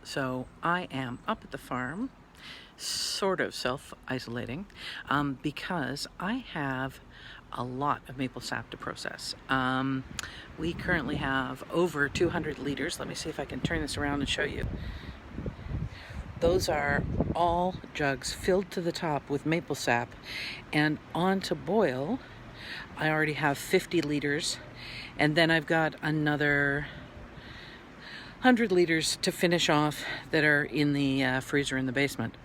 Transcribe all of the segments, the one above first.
So I am up at the farm, sort of self-isolating, because I have a lot of maple sap to process. We currently have over 200 liters. Let me see if I can turn this around and show you. Those are all jugs filled to the top with maple sap, and on to boil, I already have 50 liters, and then I've got another 100 liters to finish off that are in the freezer in the basement.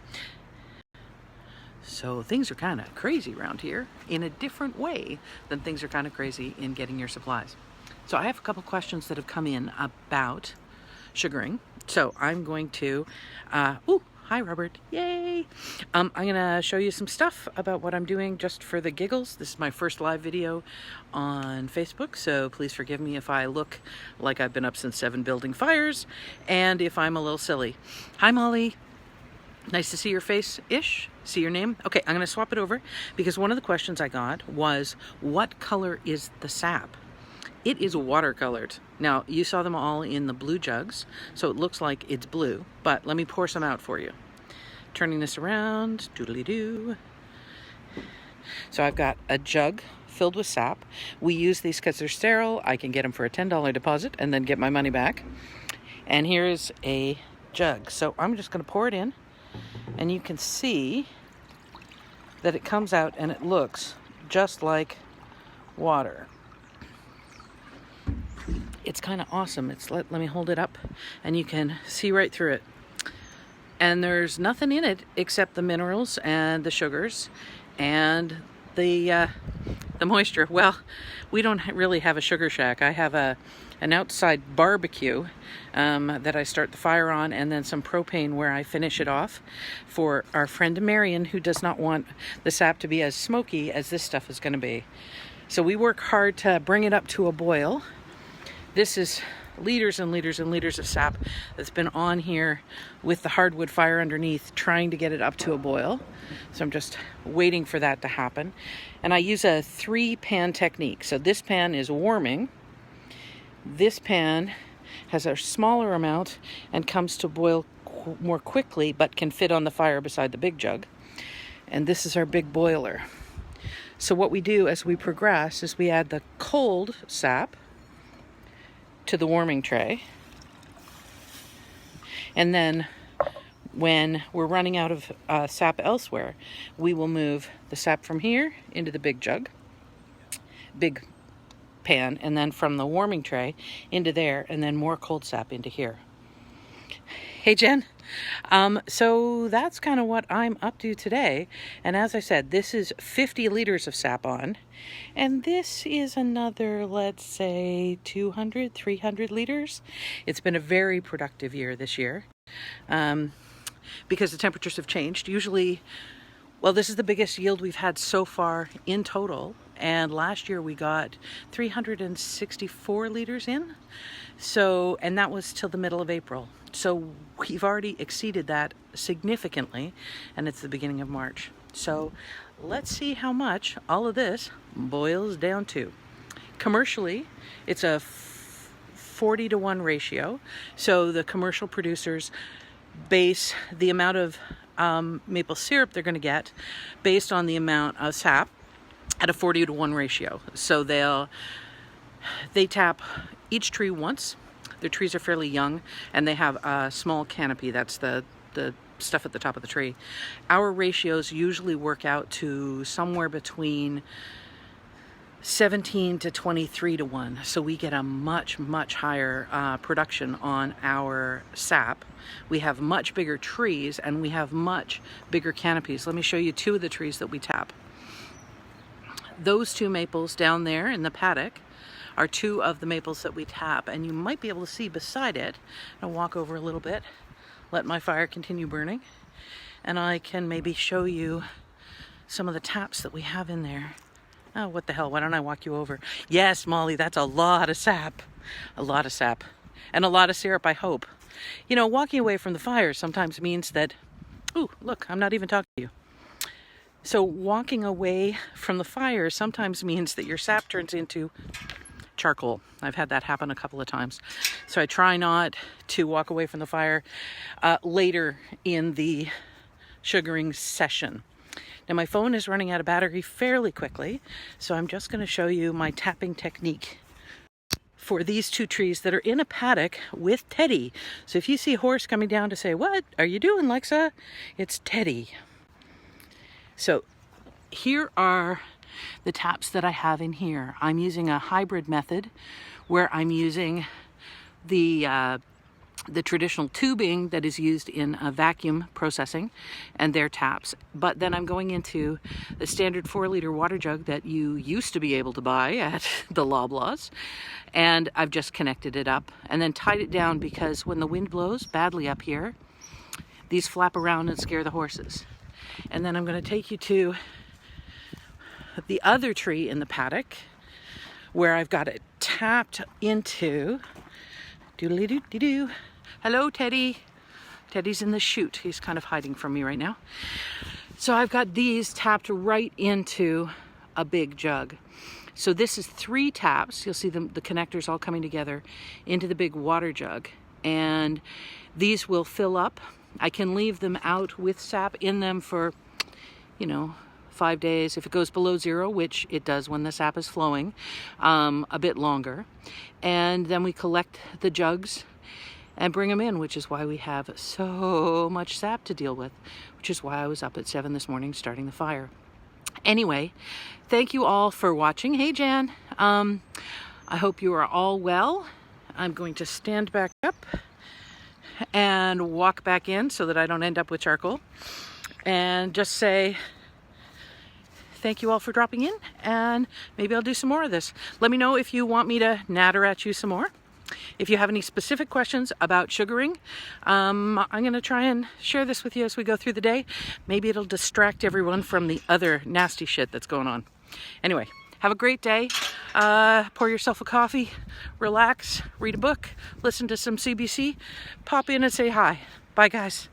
So things are kind of crazy around here in a different way than things are kind of crazy in getting your supplies. So I have a couple questions that have come in about sugaring. So I'm going to, hi Robert, yay! I'm gonna show you some stuff about what I'm doing just for the giggles. This is my first live video on Facebook, so please forgive me if I look like I've been up since 7 building fires, and if I'm a little silly. Hi Molly, nice to see your face-ish, see your name. Okay, I'm gonna swap it over because one of the questions I got was, what color is the sap? It is watercolored. Now, you saw them all in the blue jugs, so it looks like it's blue, but let me pour some out for you. Turning this around, doodly-doo. So I've got a jug filled with sap. We use these because they're sterile. I can get them for a $10 deposit and then get my money back. And here is a jug. So I'm just gonna pour it in, and you can see that it comes out and it looks just like water. It's kind of awesome. Let me hold it up and you can see right through it. And there's nothing in it except the minerals and the sugars and the moisture. Well, we don't really have a sugar shack. I have an outside barbecue that I start the fire on, and then some propane where I finish it off for our friend Marion, who does not want the sap to be as smoky as this stuff is going to be. So we work hard to bring it up to a boil. This is liters and liters and liters of sap that's been on here with the hardwood fire underneath, trying to get it up to a boil. So I'm just waiting for that to happen. And I use a 3-pan technique. So this pan is warming. This pan has a smaller amount and comes to boil more quickly, but can fit on the fire beside the big jug. And this is our big boiler. So what we do as we progress is we add the cold sap to the warming tray, and then when we're running out of sap elsewhere, we will move the sap from here into the big pan, and then from the warming tray into there, and then more cold sap into here. Hey Jen, so that's kind of what I'm up to today. And as I said, this is 50 liters of sap on, and this is another, let's say 200, 300 liters. It's been a very productive year this year because the temperatures have changed. Usually, well, this is the biggest yield we've had so far in total. And last year we got 364 liters in. So, and that was till the middle of April. So we've already exceeded that significantly, and it's the beginning of March. So let's see how much all of this boils down to. Commercially, it's a 40-to-1 ratio. So the commercial producers base the amount of maple syrup they're going to get based on the amount of sap at a 40-to-1 ratio. So they tap each tree once. Their trees are fairly young, and they have a small canopy. That's the stuff at the top of the tree. Our ratios usually work out to somewhere between 17 to 23-to-1. So we get a much, much higher production on our sap. We have much bigger trees, and we have much bigger canopies. Let me show you 2 of the trees that we tap. Those 2 maples down there in the paddock are 2 of the maples that we tap, and you might be able to see beside it. I'll walk over a little bit, let my fire continue burning, and I can maybe show you some of the taps that we have in there. Oh, what the hell, why don't I walk you over? Yes, Molly, that's a lot of sap. A lot of sap. And a lot of syrup, I hope. You know, walking away from the fire sometimes means that, ooh, look, I'm not even talking to you. So walking away from the fire sometimes means that your sap turns into charcoal. I've had that happen a couple of times. So I try not to walk away from the fire later in the sugaring session. Now my phone is running out of battery fairly quickly, so I'm just going to show you my tapping technique for these two trees that are in a paddock with Teddy. So if you see a horse coming down to say, "What are you doing, Lexa?" It's Teddy. So here are the taps that I have in here. I'm using a hybrid method where I'm using the traditional tubing that is used in vacuum processing and their taps. But then I'm going into the standard 4-liter water jug that you used to be able to buy at the Loblaws. And I've just connected it up and then tied it down, because when the wind blows badly up here, these flap around and scare the horses. And then I'm going to take you to the other tree in the paddock where I've got it tapped into. Doodly-doo-doo-doo. Hello, Teddy. Teddy's in the chute. He's kind of hiding from me right now. So I've got these tapped right into a big jug. So this is 3 taps. You'll see the connectors all coming together into the big water jug. And these will fill up. I can leave them out with sap in them for, 5 days. If it goes below 0, which it does when the sap is flowing, a bit longer. And then we collect the jugs and bring them in, which is why we have so much sap to deal with, which is why I was up at 7 this morning starting the fire. Anyway, thank you all for watching. Hey, Jan. I hope you are all well. I'm going to stand back up and walk back in so that I don't end up with charcoal, and just say thank you all for dropping in, and maybe I'll do some more of this. Let me know if you want me to natter at you some more. If you have any specific questions about sugaring, I'm going to try and share this with you as we go through the day. Maybe it'll distract everyone from the other nasty shit that's going on. Anyway, have a great day. Pour yourself a coffee, relax, read a book, listen to some CBC, pop in and say hi. Bye, guys.